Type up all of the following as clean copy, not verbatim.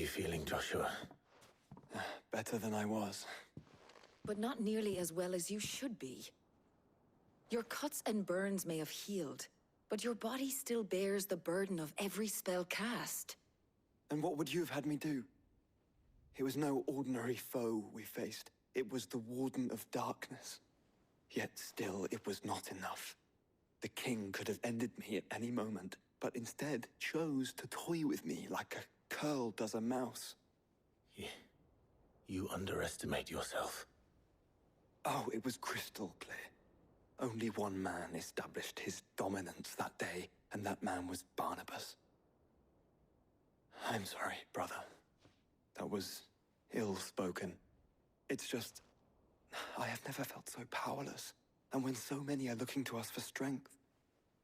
you feeling, Joshua? Better than I was. But not nearly as well as you should be. Your cuts and burns may have healed, but your body still bears the burden of every spell cast. And what would you have had me do? It was no ordinary foe we faced. It was the Warden of Darkness. Yet still, it was not enough. The king could have ended me at any moment, but instead chose to toy with me like a curl does a mouse. You underestimate yourself. Oh, it was crystal clear. Only one man established his dominance that day, and that man was Barnabas. I'm sorry, brother. That was ill-spoken. It's just, I have never felt so powerless. And when so many are looking to us for strength,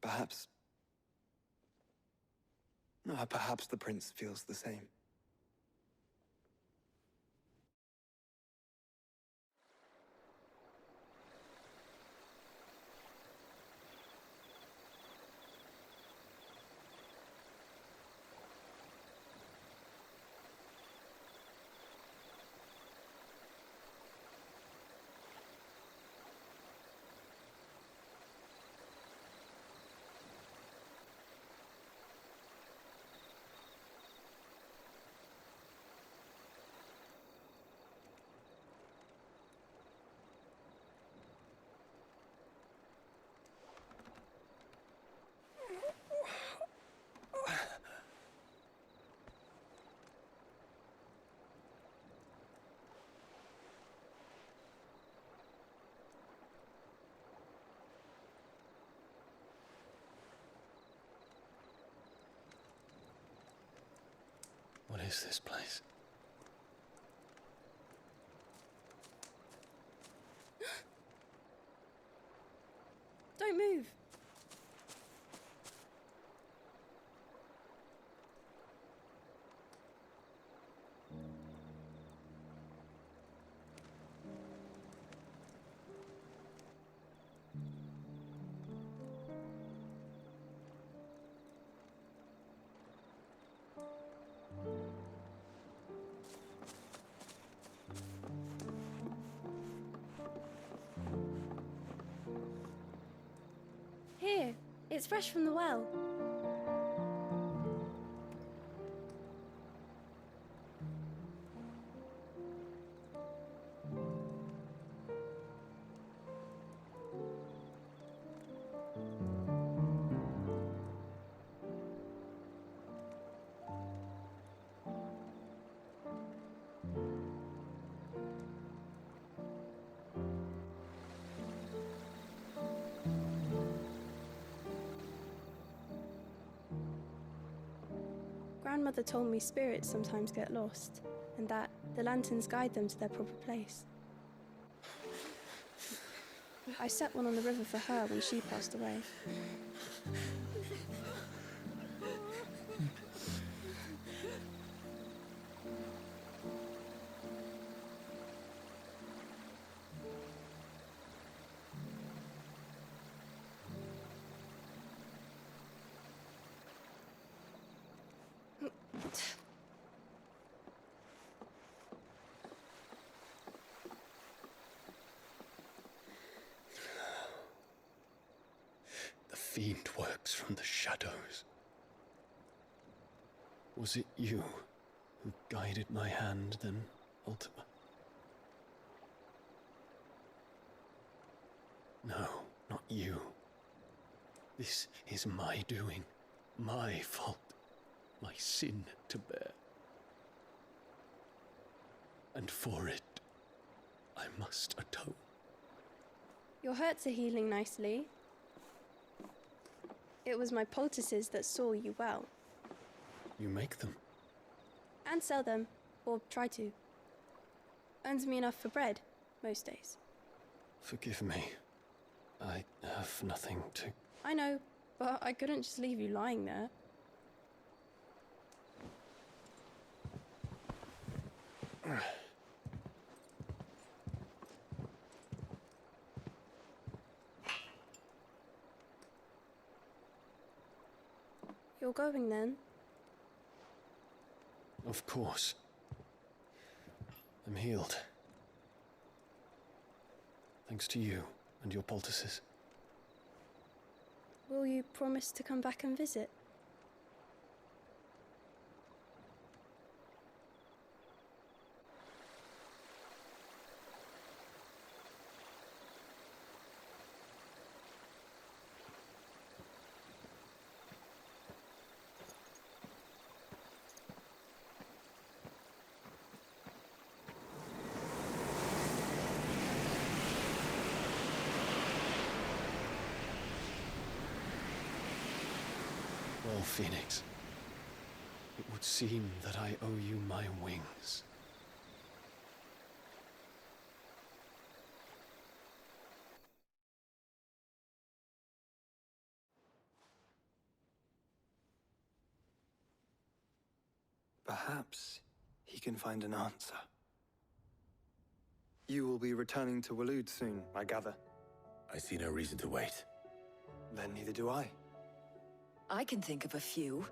perhaps the prince feels the same. What is this place? Don't move. Here, it's fresh from the well. Grandmother told me spirits sometimes get lost, and that the lanterns guide them to their proper place. I set one on the river for her when she passed away. The fiend works from the shadows. Was it you who guided my hand then, Ultima? No, not you. This is my doing, my fault, my sin to bear. And for it, I must atone. Your hurts are healing nicely. It was my poultices that saw you well. You make them? And sell them, or try to. Earns me enough for bread, most days. Forgive me. I have nothing to... I know, but I couldn't just leave you lying there. You're going then? Of course. I'm healed. Thanks to you and your poultices. Will you promise to come back and visit? Well, Phoenix, it would seem that I owe you my wings. Perhaps he can find an answer. You will be returning to Waloed soon, I gather. I see no reason to wait. Then neither do I. I can think of a few,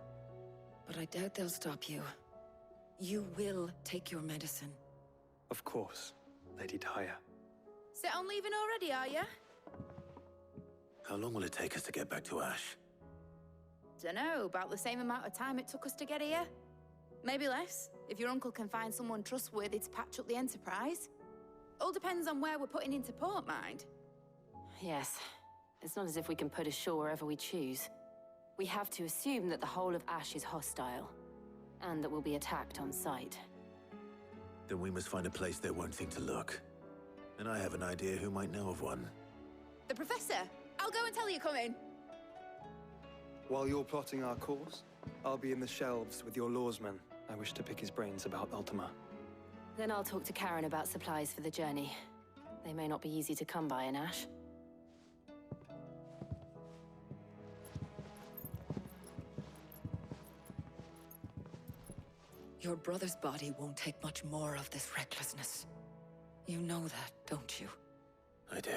but I doubt they'll stop you. You will take your medicine. Of course, Lady Daya. Set on leaving already, are you? How long will it take us to get back to Ash? Dunno, about the same amount of time it took us to get here. Maybe less, if your uncle can find someone trustworthy to patch up the Enterprise. All depends on where we're putting into port, mind. Yes. It's not as if we can put ashore wherever we choose. We have to assume that the whole of Ash is hostile, and that we'll be attacked on sight. Then we must find a place they won't think to look. And I have an idea who might know of one. The Professor! I'll go and tell you coming. While you're plotting our course, I'll be in the shelves with your lawsman. I wish to pick his brains about Ultima. Then I'll talk to Karen about supplies for the journey. They may not be easy to come by in Ash. Your brother's body won't take much more of this recklessness. You know that, don't you? I do.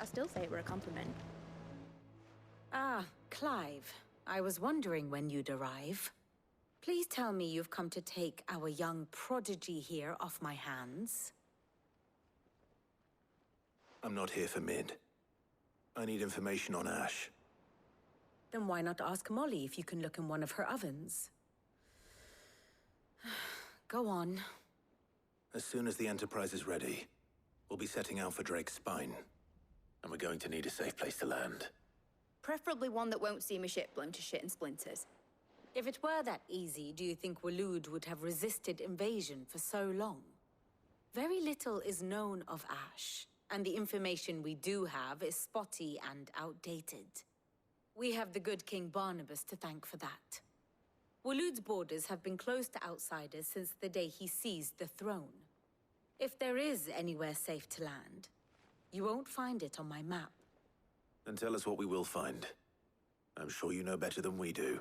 I still say it were a compliment. Ah, Clive. I was wondering when you'd arrive. Please tell me you've come to take our young prodigy here off my hands. I'm not here for Mid. I need information on Ash. Then why not ask Molly if you can look in one of her ovens? Go on. As soon as the Enterprise is ready, we'll be setting out for Drake's Spine. And we're going to need a safe place to land. Preferably one that won't see my ship blown to shit and splinters. If it were that easy, do you think Waloed would have resisted invasion for so long? Very little is known of Ash, and the information we do have is spotty and outdated. We have the good King Barnabas to thank for that. Waloed's borders have been closed to outsiders since the day he seized the throne. If there is anywhere safe to land, you won't find it on my map. Then tell us what we will find. I'm sure you know better than we do.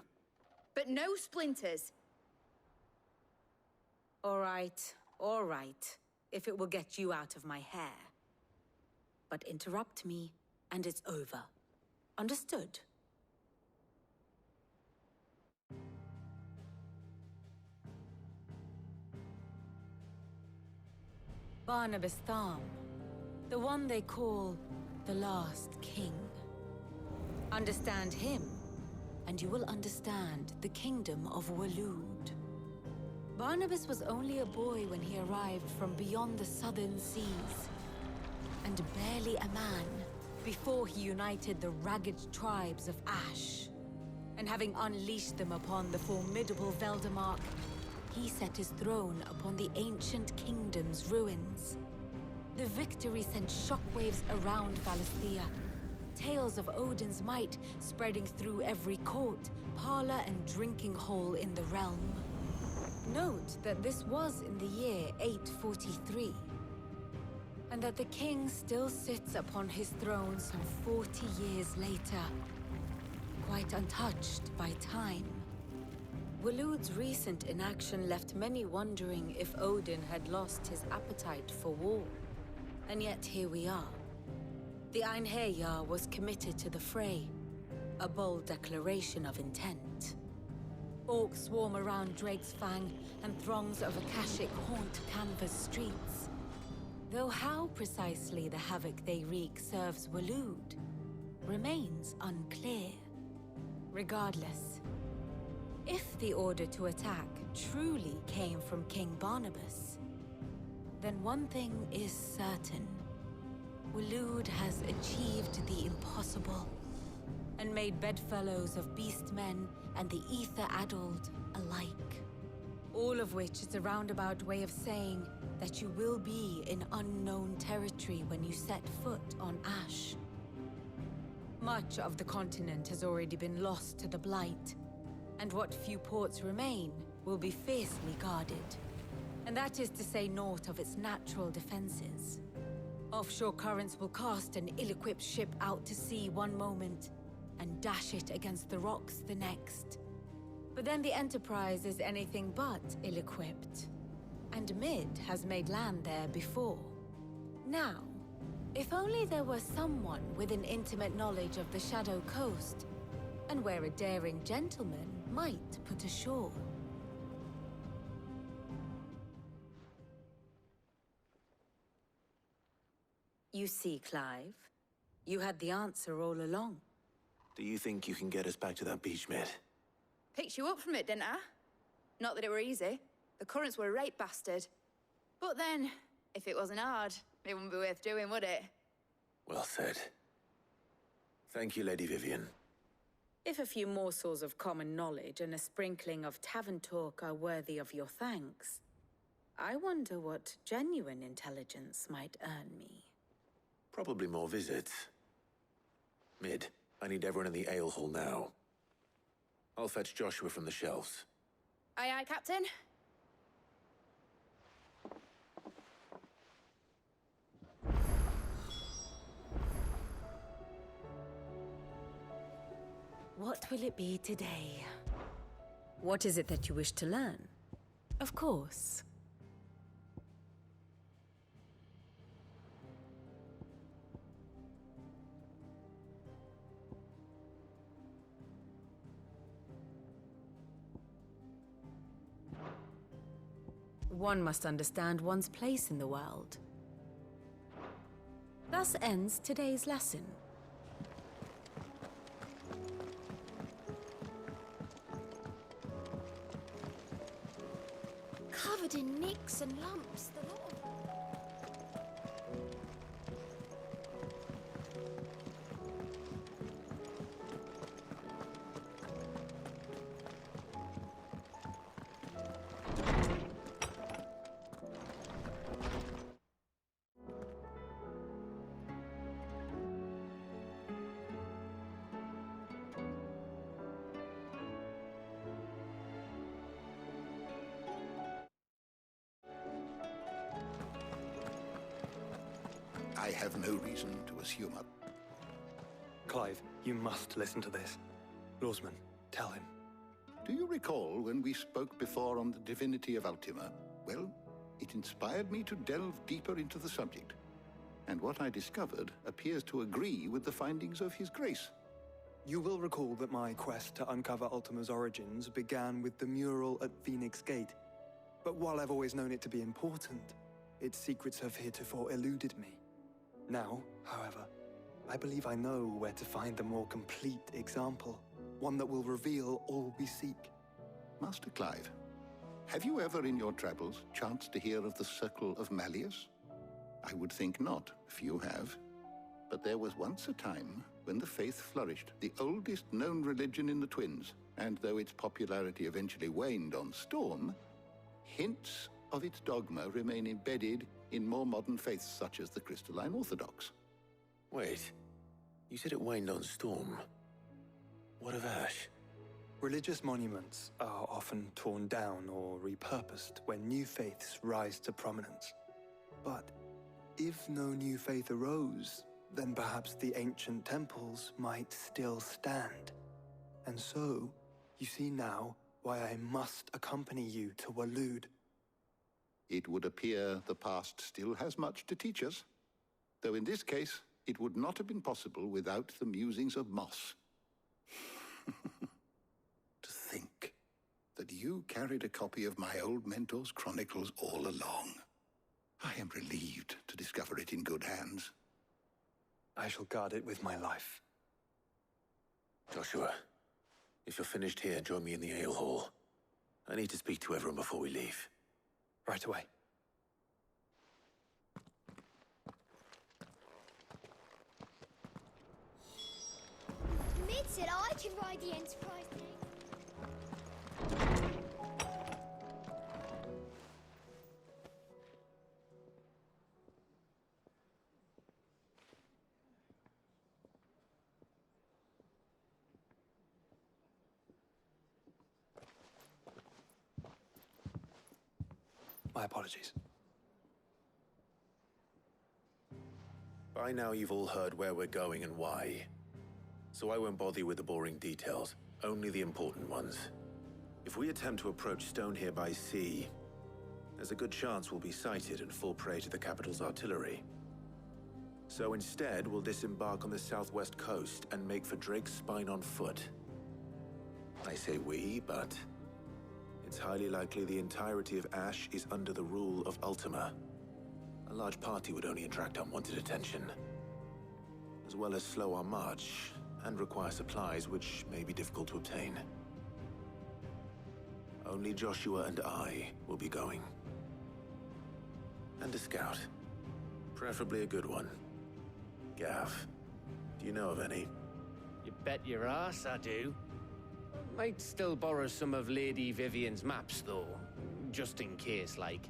But no splinters. All right, if it will get you out of my hair. But interrupt me, and it's over. Understood? Barnabas Tharm, the one they call the Last King. Understand him, and you will understand the kingdom of Waloed. Barnabas was only a boy when he arrived from beyond the southern seas, and barely a man before he united the ragged tribes of Ash. And having unleashed them upon the formidable Veldamark, he set his throne upon the ancient kingdom's ruins. The victory sent shockwaves around Valisthea. Tales of Odin's might spreading through every court, parlor, and drinking hole in the realm. Note that this was in the year 843, and that the king still sits upon his throne some 40 years later, quite untouched by time. Waloed's recent inaction left many wondering if Odin had lost his appetite for war. And yet here we are. The Einherjar was committed to the fray, a bold declaration of intent. Orcs swarm around Drake's Fang, and throngs of Akashic haunt Canva's streets. Though how precisely the havoc they wreak serves Waloed remains unclear. Regardless, if the order to attack truly came from King Barnabas, then one thing is certain. Waloed has achieved the impossible, and made bedfellows of beastmen and the ether-addled alike. All of which is a roundabout way of saying that you will be in unknown territory when you set foot on Ash. Much of the continent has already been lost to the Blight, and what few ports remain will be fiercely guarded. And that is to say naught of its natural defenses. Offshore currents will cast an ill-equipped ship out to sea one moment, and dash it against the rocks the next. But then the Enterprise is anything but ill-equipped. And Mid has made land there before. Now, if only there were someone with an intimate knowledge of the Shadow Coast, and where a daring gentleman might put ashore. You see, Clive, you had the answer all along. Do you think you can get us back to that beach, Mid? Picked you up from it, didn't I? Not that it were easy. The currents were a right bastard. But then, if it wasn't hard, it wouldn't be worth doing, would it? Well said. Thank you, Lady Vivian. If a few morsels of common knowledge and a sprinkling of tavern talk are worthy of your thanks, I wonder what genuine intelligence might earn me. Probably more visits. Mid, I need everyone in the ale hall now. I'll fetch Joshua from the shelves. Aye, aye, Captain. What will it be today? What is it that you wish to learn? Of course. One must understand one's place in the world. Thus ends today's lesson. Covered in nicks and lumps, the lot of... I have no reason to assume a... Clive, you must listen to this. Lawsman, tell him. Do you recall when we spoke before on the divinity of Ultima? Well, it inspired me to delve deeper into the subject. And what I discovered appears to agree with the findings of His Grace. You will recall that my quest to uncover Ultima's origins began with the mural at Phoenix Gate. But while I've always known it to be important, its secrets have heretofore eluded me. Now, however, I believe I know where to find the more complete example, one that will reveal all we seek. Master Clive, have you ever in your travels chanced to hear of the Circle of Malleus? I would think not, few have. But there was once a time when the faith flourished, the oldest known religion in the Twins, and though its popularity eventually waned on Storm, hints of its dogma remain embedded in more modern faiths such as the Crystalline Orthodox. Wait, you said it waned on Storm. What of Ash? Religious monuments are often torn down or repurposed when new faiths rise to prominence. But if no new faith arose, then perhaps the ancient temples might still stand. And so, you see now why I must accompany you to Waloed. It would appear the past still has much to teach us, though in this case, it would not have been possible without the musings of Moss. To think that you carried a copy of my old mentor's chronicles all along. I am relieved to discover it in good hands. I shall guard it with my life. Joshua, if you're finished here, join me in the ale hall. I need to speak to everyone before we leave. Right away. Mid said I can ride the Enterprise today. My apologies. By now you've all heard where we're going and why. So I won't bother you with the boring details, only the important ones. If we attempt to approach Stone here by sea, there's a good chance we'll be sighted and fall prey to the capital's artillery. So instead, we'll disembark on the southwest coast and make for Drake's Spine on foot. I say we, but it's highly likely the entirety of Ash is under the rule of Ultima. A large party would only attract unwanted attention, as well as slow our march and require supplies which may be difficult to obtain. Only Joshua and I will be going. And a scout. Preferably a good one. Gav, do you know of any? You bet your ass I do. Might still borrow some of Lady Vivian's maps, though. Just in case, like.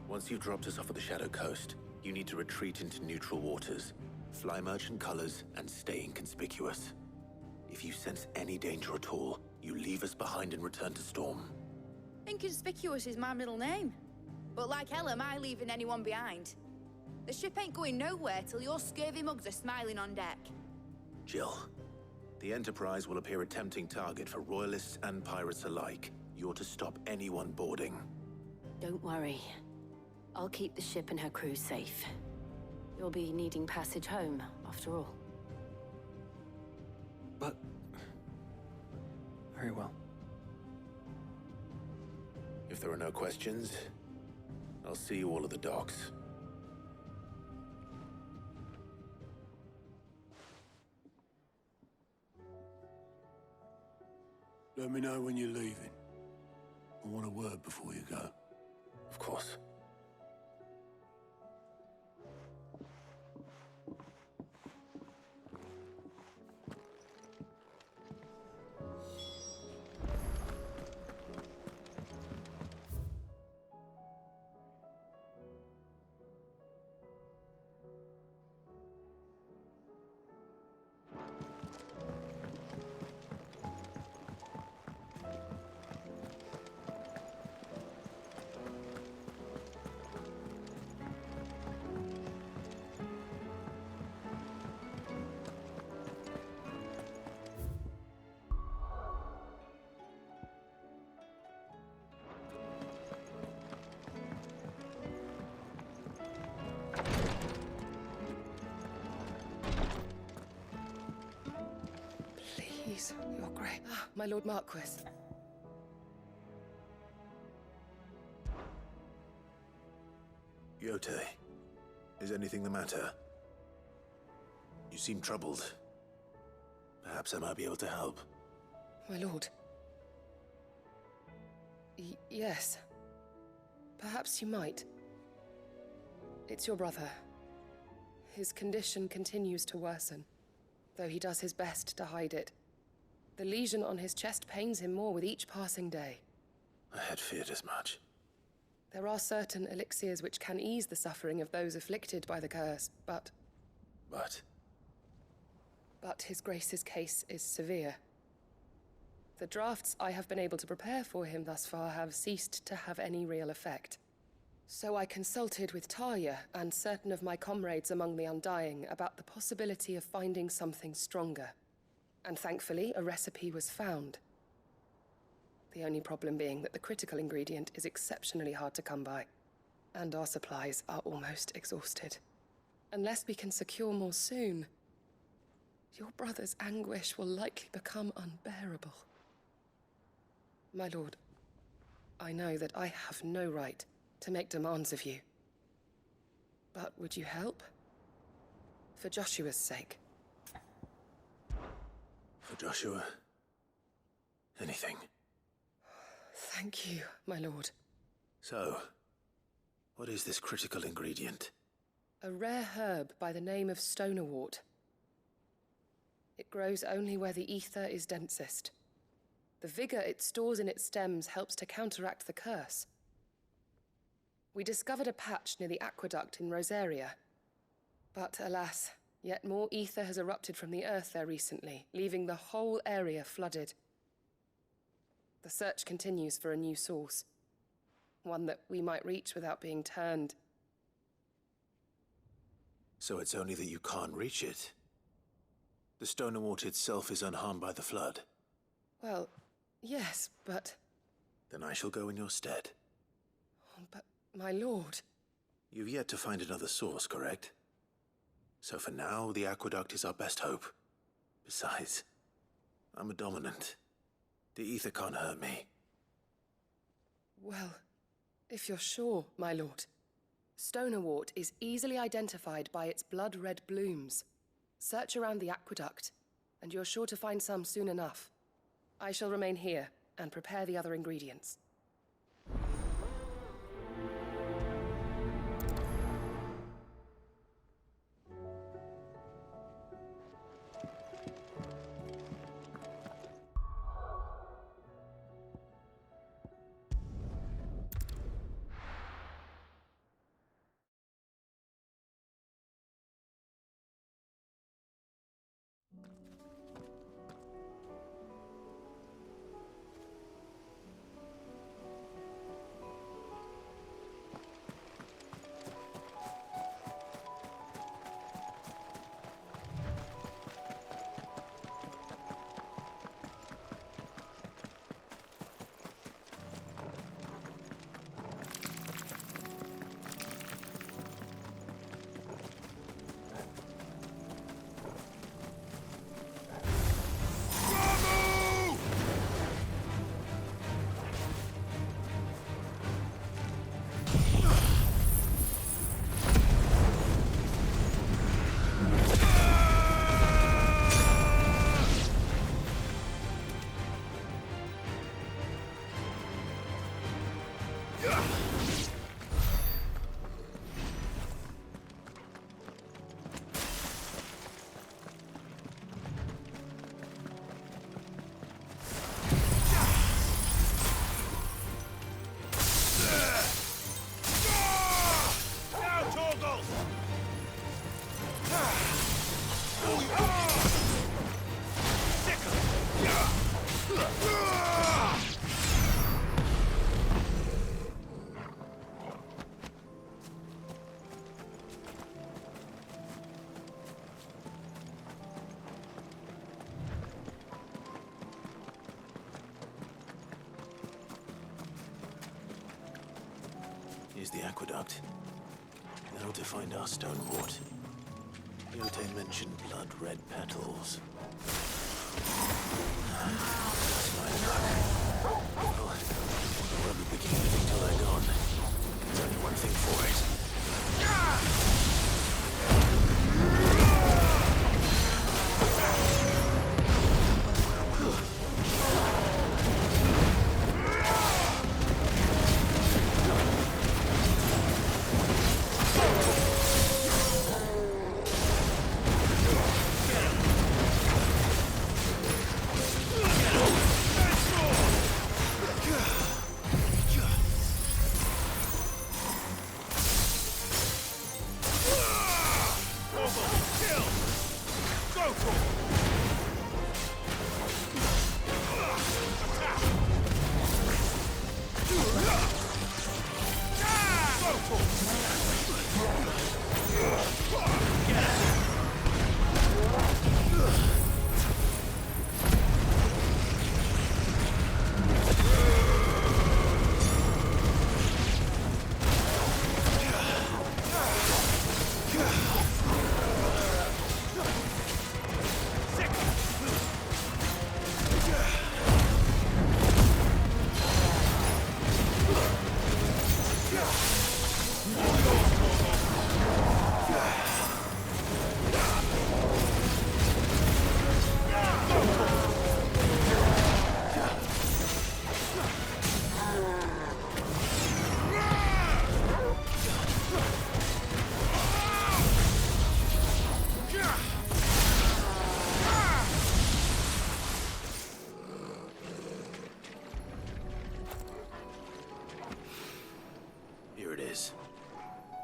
Once you've dropped us off at the Shadow Coast, you need to retreat into neutral waters, fly merchant colors, and stay inconspicuous. If you sense any danger at all, you leave us behind and return to Storm. Inconspicuous is my middle name. But like hell am I leaving anyone behind. The ship ain't going nowhere till your scurvy mugs are smiling on deck. Jill, the Enterprise will appear a tempting target for royalists and pirates alike. You're to stop anyone boarding. Don't worry. I'll keep the ship and her crew safe. You'll be needing passage home, after all. But... very well. If there are no questions, I'll see you all at the docks. Let me know when you're leaving. I want a word before you go. Of course. Please, Your Grace. My Lord Marquis. Yote, is anything the matter? You seem troubled. Perhaps I might be able to help. My lord. Yes. Perhaps you might. It's your brother. His condition continues to worsen, though he does his best to hide it. The lesion on his chest pains him more with each passing day. I had feared as much. There are certain elixirs which can ease the suffering of those afflicted by the curse, but... But His Grace's case is severe. The drafts I have been able to prepare for him thus far have ceased to have any real effect. So I consulted with Talia and certain of my comrades among the Undying about the possibility of finding something stronger. And thankfully, a recipe was found. The only problem being that the critical ingredient is exceptionally hard to come by, and our supplies are almost exhausted. Unless we can secure more soon, your brother's anguish will likely become unbearable. My lord, I know that I have no right to make demands of you. But would you help? For Joshua's sake. for Joshua, anything. Thank you, my lord. So, what is this critical ingredient? A rare herb by the name of stonerwort. It grows only where the ether is densest. The vigor it stores in its stems helps to counteract the curse. We discovered a patch near the aqueduct in Rosaria. But alas, yet more ether has erupted from the earth there recently, leaving the whole area flooded. The search continues for a new source. One that we might reach without being turned. So it's only that you can't reach it. The stonerwort itself is unharmed by the flood. Well, yes, but... Then I shall go in your stead. Oh, but, my lord... You've yet to find another source, correct? So for now, the aqueduct is our best hope. Besides, I'm a dominant. The ether can't hurt me. Well, if you're sure, my lord. Stonerwort is easily identified by its blood-red blooms. Search around the aqueduct, and you're sure to find some soon enough. I shall remain here and prepare the other ingredients. Here's the aqueduct. Now to find our stonerwort. Yote mentioned blood-red petals. That's my luck. Well, I won't be picking anything till they're gone. There's only one thing for it.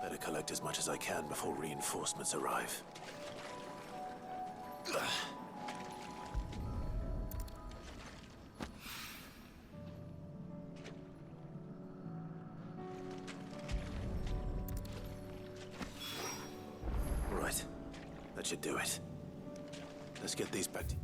Better collect as much as I can before reinforcements arrive. Right. That should do it. Let's get these back to...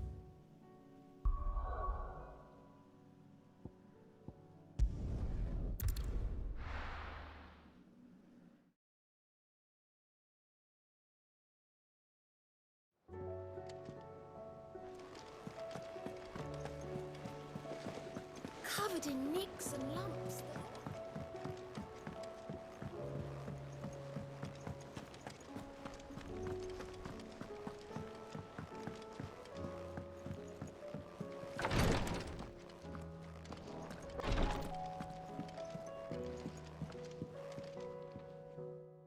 Covered in nicks and lumps.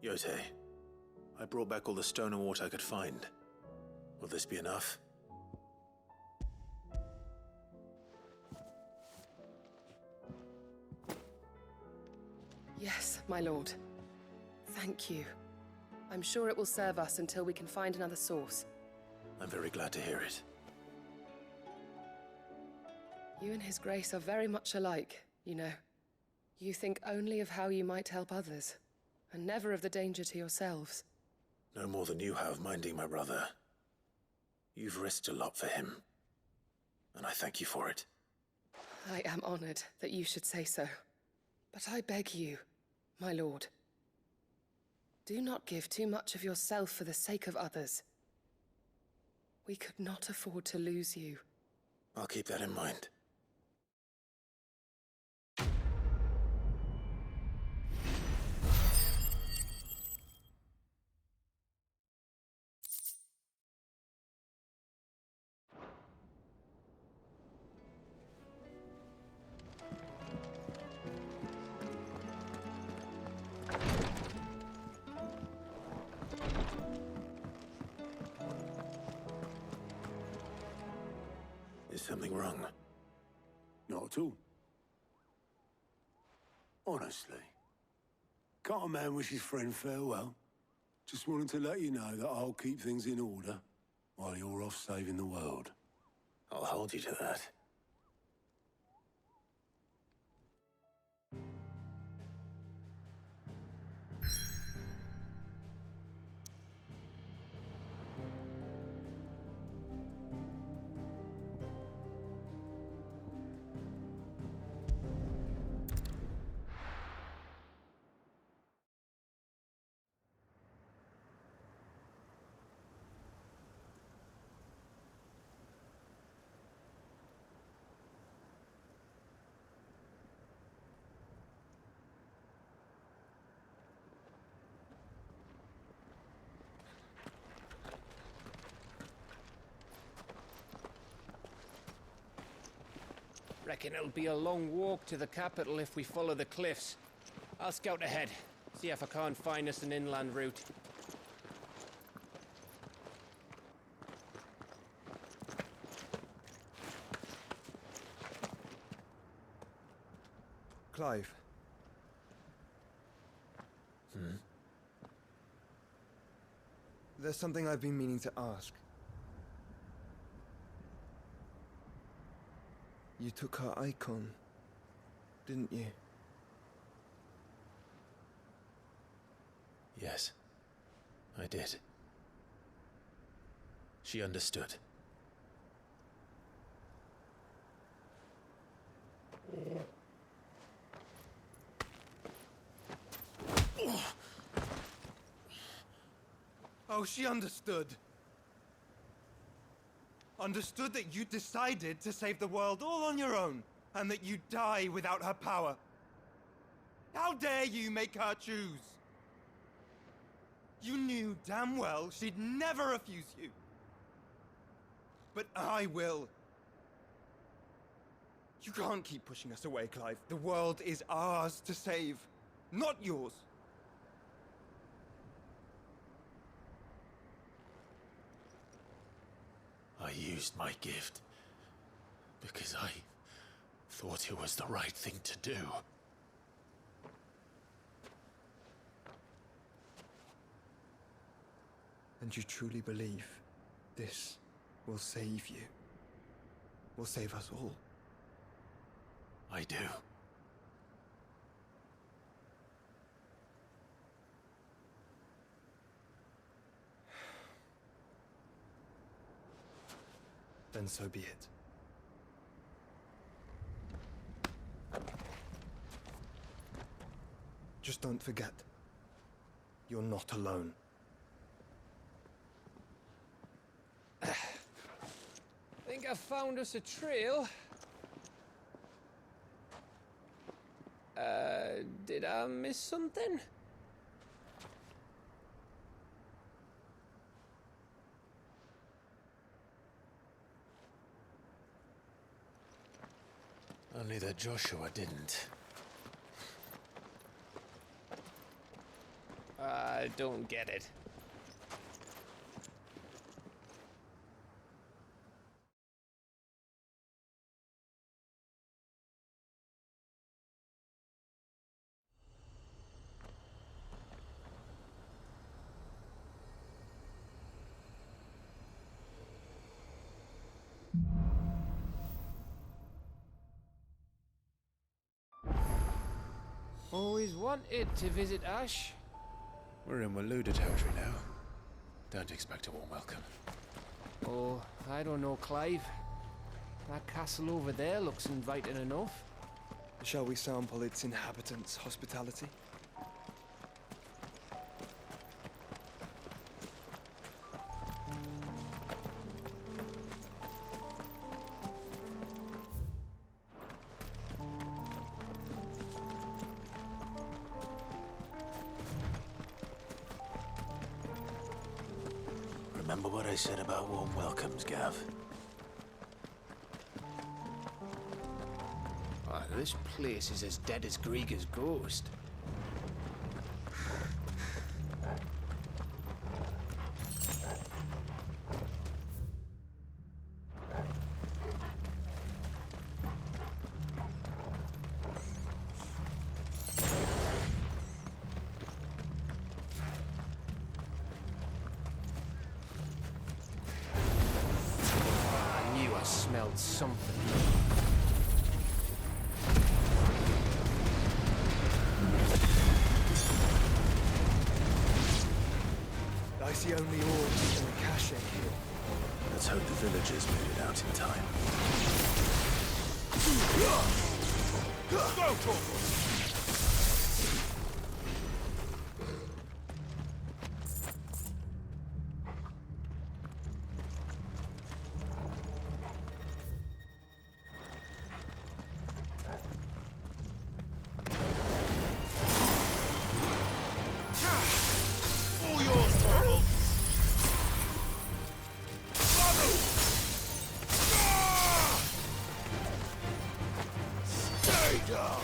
Yote, I brought back all the stone and water I could find. Will this be enough? Yes, my lord. Thank you. I'm sure it will serve us until we can find another source. I'm very glad to hear it. You and His Grace are very much alike, you know. You think only of how you might help others, and never of the danger to yourselves. No more than you have minding my brother. You've risked a lot for him, and I thank you for it. I am honored that you should say so. But I beg you, my lord, do not give too much of yourself for the sake of others. We could not afford to lose you. I'll keep that in mind. Is something wrong? Not at all. Honestly. Can't a man wish his friend farewell? Just wanted to let you know that I'll keep things in order while you're off saving the world. I'll hold you to that. Reckon it'll be a long walk to the capital if we follow the cliffs. I'll scout ahead, see if I can't find us an inland route. Clive. There's something I've been meaning to ask. You took her icon, didn't you? Yes, I did. She understood. Oh, she understood. Understood that you decided to save the world all on your own, and that you'd die without her power. How dare you make her choose? You knew damn well she'd never refuse you. But I will. You can't keep pushing us away, Clive. The world is ours to save, not yours. I used my gift because I thought it was the right thing to do. And you truly believe this will save you? Will save us all? I do. Then so be it. Just don't forget, you're not alone. I think I found us a trail. Did I miss something? Only that Joshua didn't. I don't get it. Always wanted to visit Ash. We're in Waluda territory now. Don't expect a warm welcome. Oh, I don't know, Clive. That castle over there looks inviting enough. Shall we sample its inhabitants' hospitality? Remember what I said about warm welcomes, Gav? Ah, this place is as dead as Grieger's ghost. I knew I smelled something. I see only orbs and a cache here. Let's hope the villagers made it out in time. All yours, Torvald! Stay down!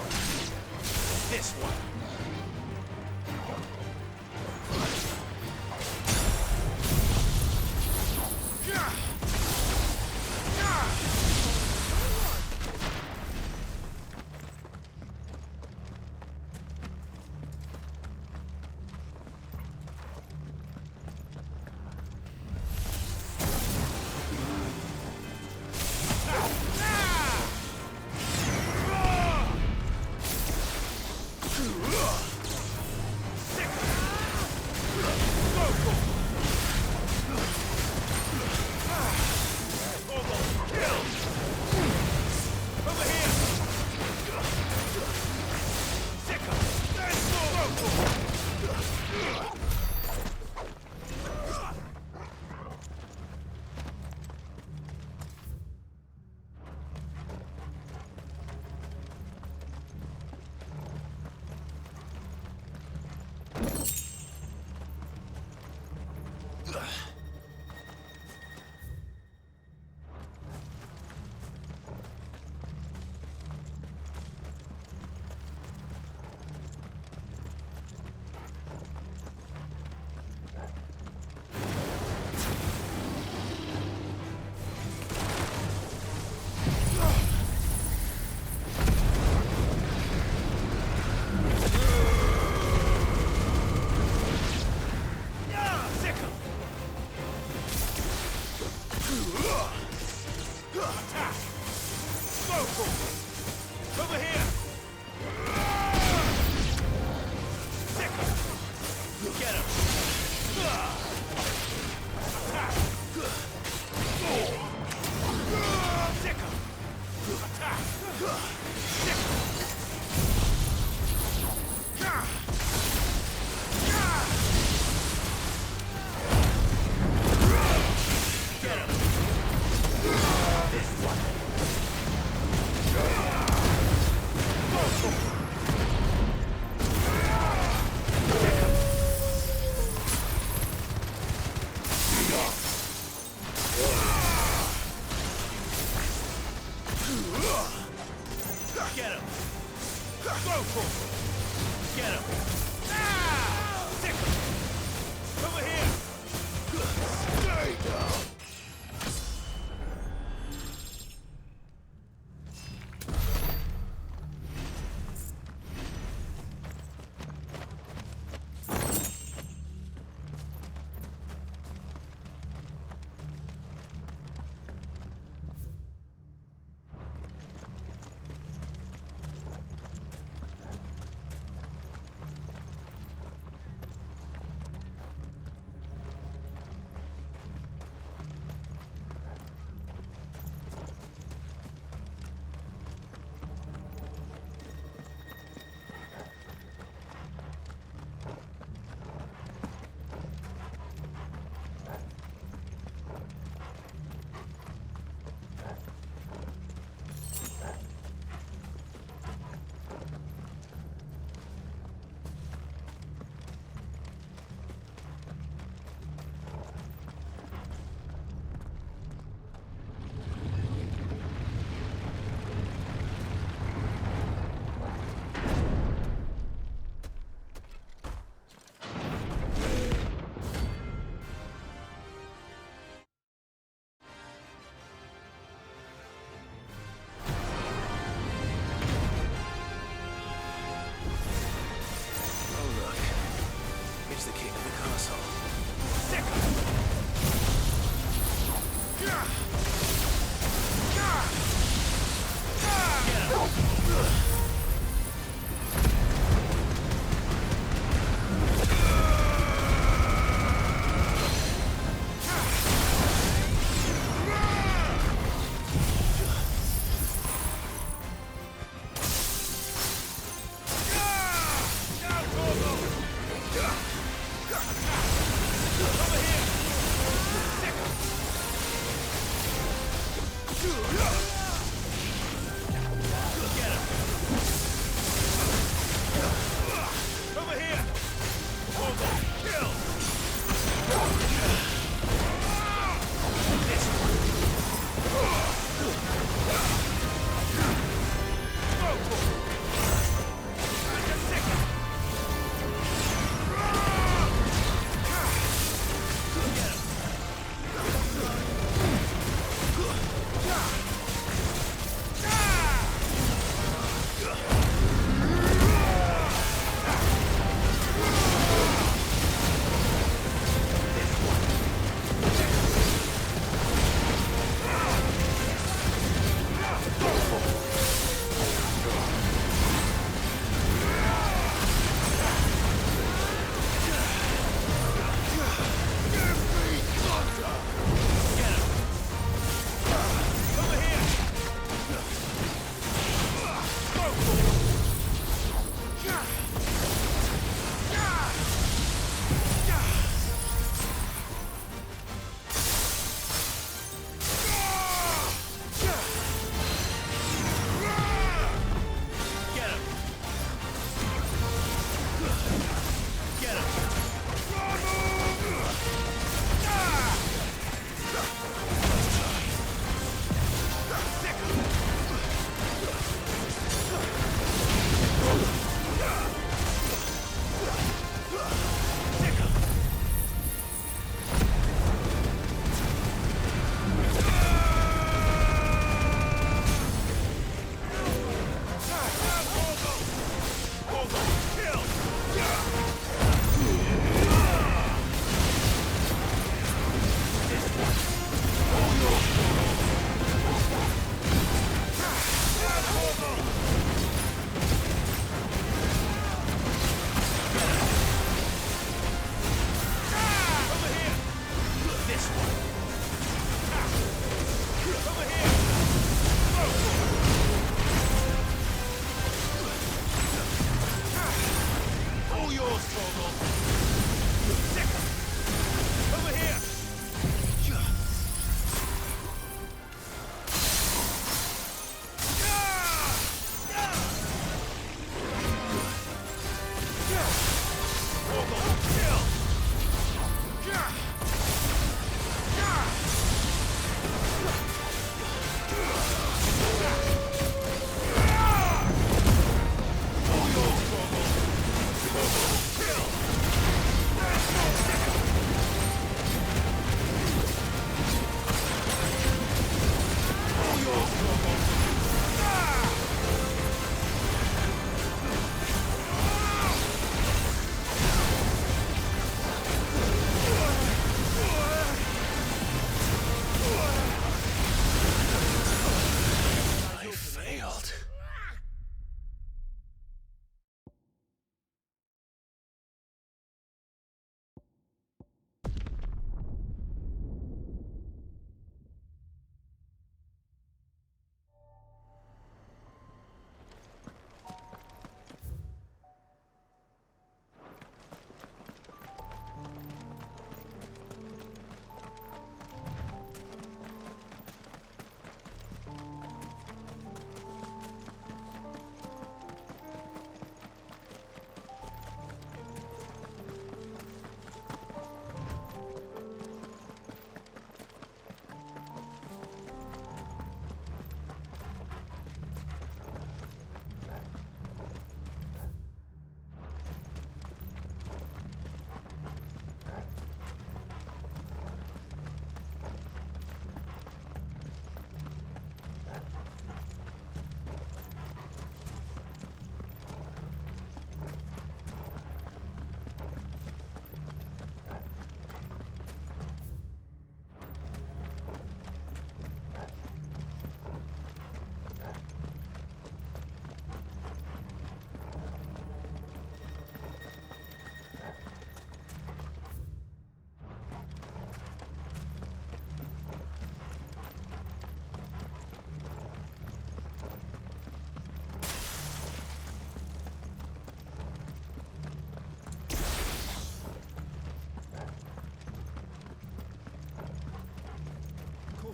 the king of the castle.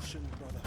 caution, brother.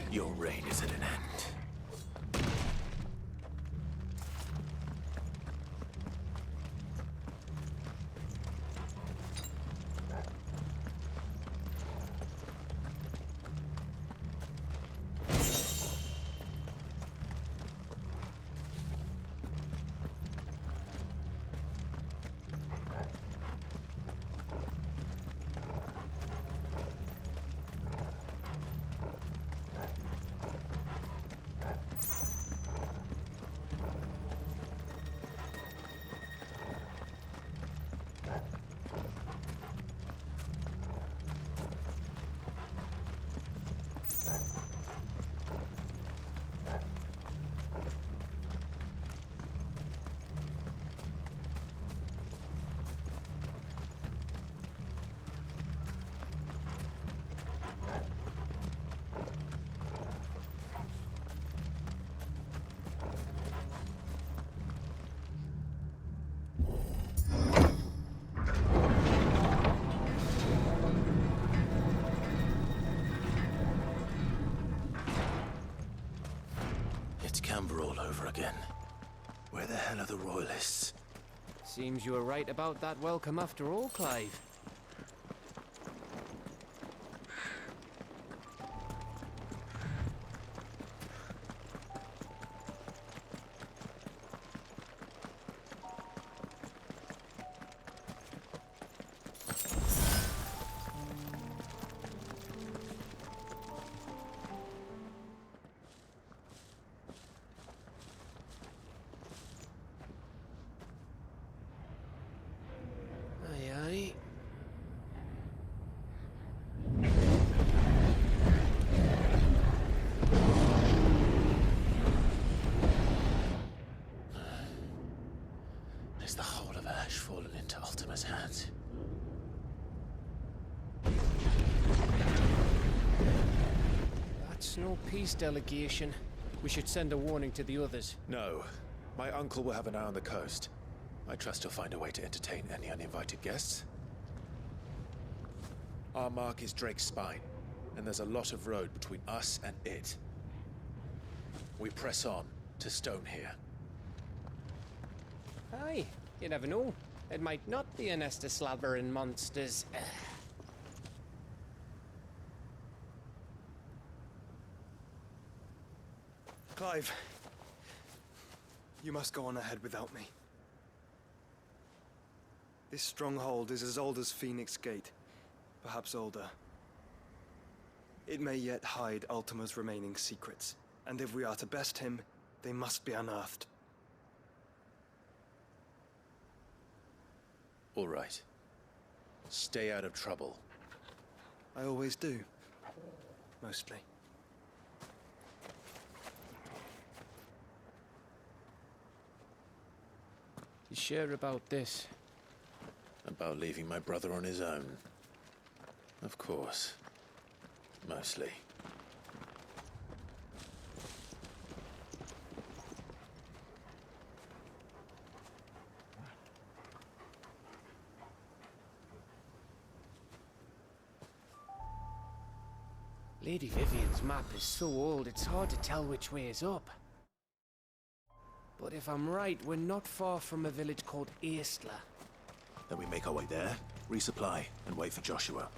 Your reign is at an end. again. Where the hell are the royalists? Seems you were right about that welcome after all, Clive. Is the whole of Ash fallen into Ultima's hands? That's no peace delegation. We should send a warning to the others. No. My uncle will have an eye on the coast. I trust he'll find a way to entertain any uninvited guests. Our mark is Drake's Spine, and there's a lot of road between us and it. We press on to Stone here. Aye, you never know. It might not be a nest of slavering monsters. Clive, you must go on ahead without me. This stronghold is as old as Phoenix Gate, perhaps older. It may yet hide Ultima's remaining secrets, and if we are to best him, they must be unearthed. All right. Stay out of trouble. I always do. Mostly. You sure about this? About leaving my brother on his own? Of course. Mostly. Lady Vivian's map is so old, it's hard to tell which way is up. But if I'm right, we're not far from a village called Aistla. Then we make our way there, resupply, and wait for Joshua.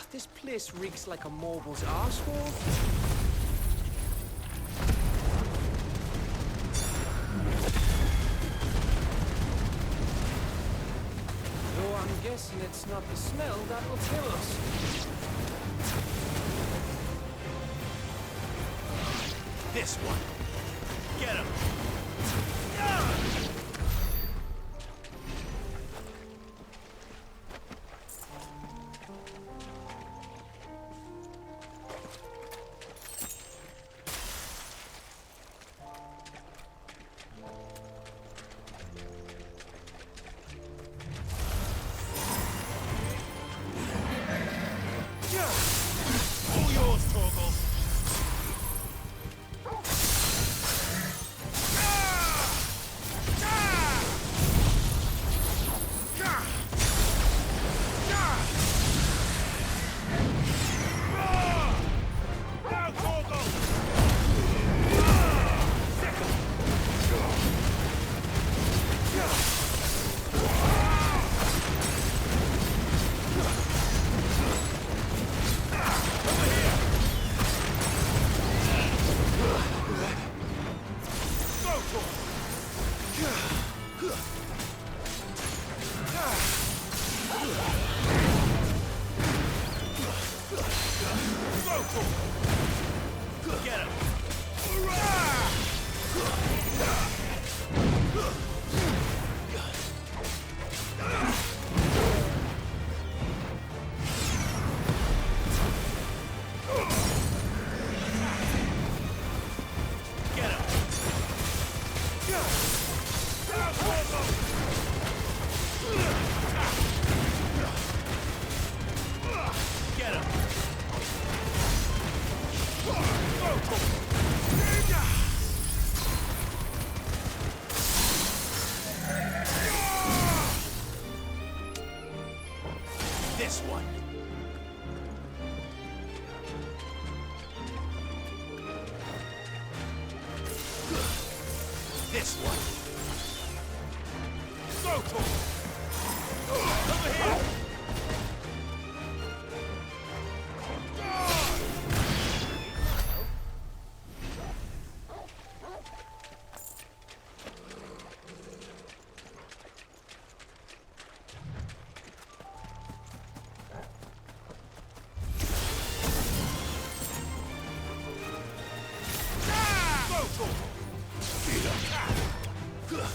This place reeks like a mobile's arsehole. Though I'm guessing it's not the smell that will kill us. This one! Get him! This one. This one. Go to him. Over here.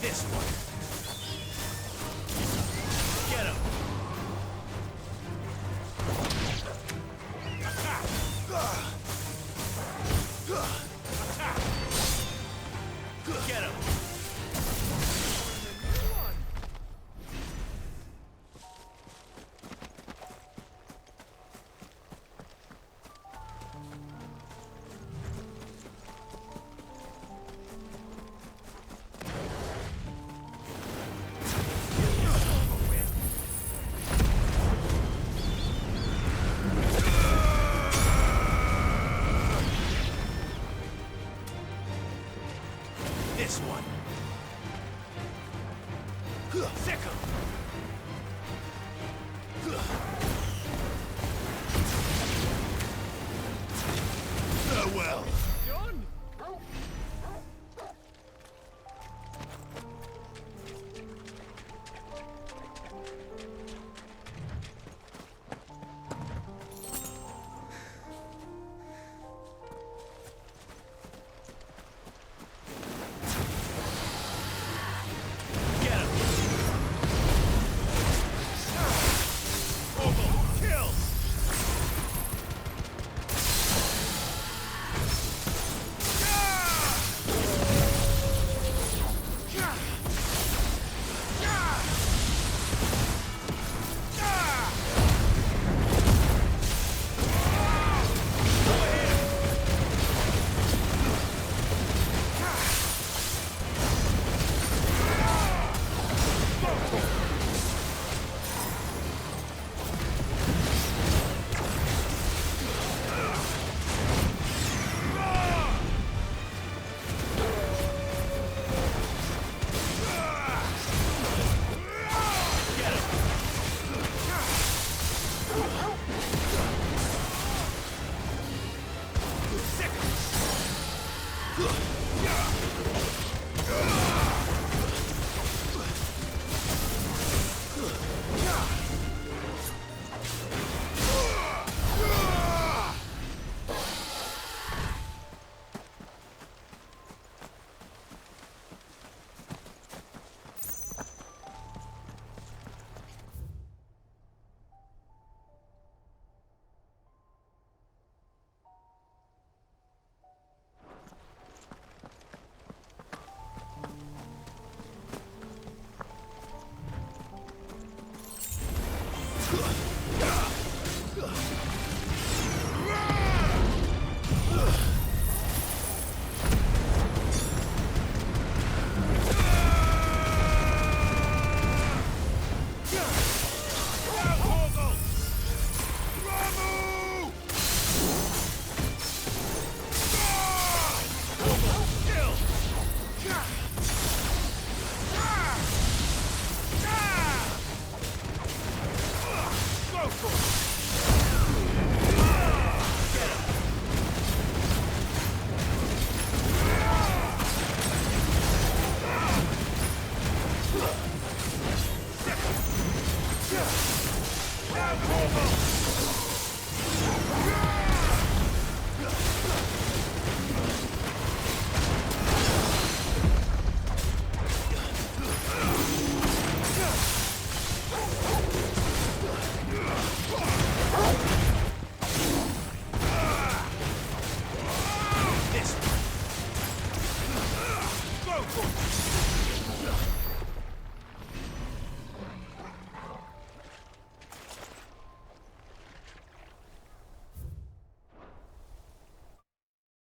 This one. Get him. Attack. Get him. This one. Sick 'em. Farewell.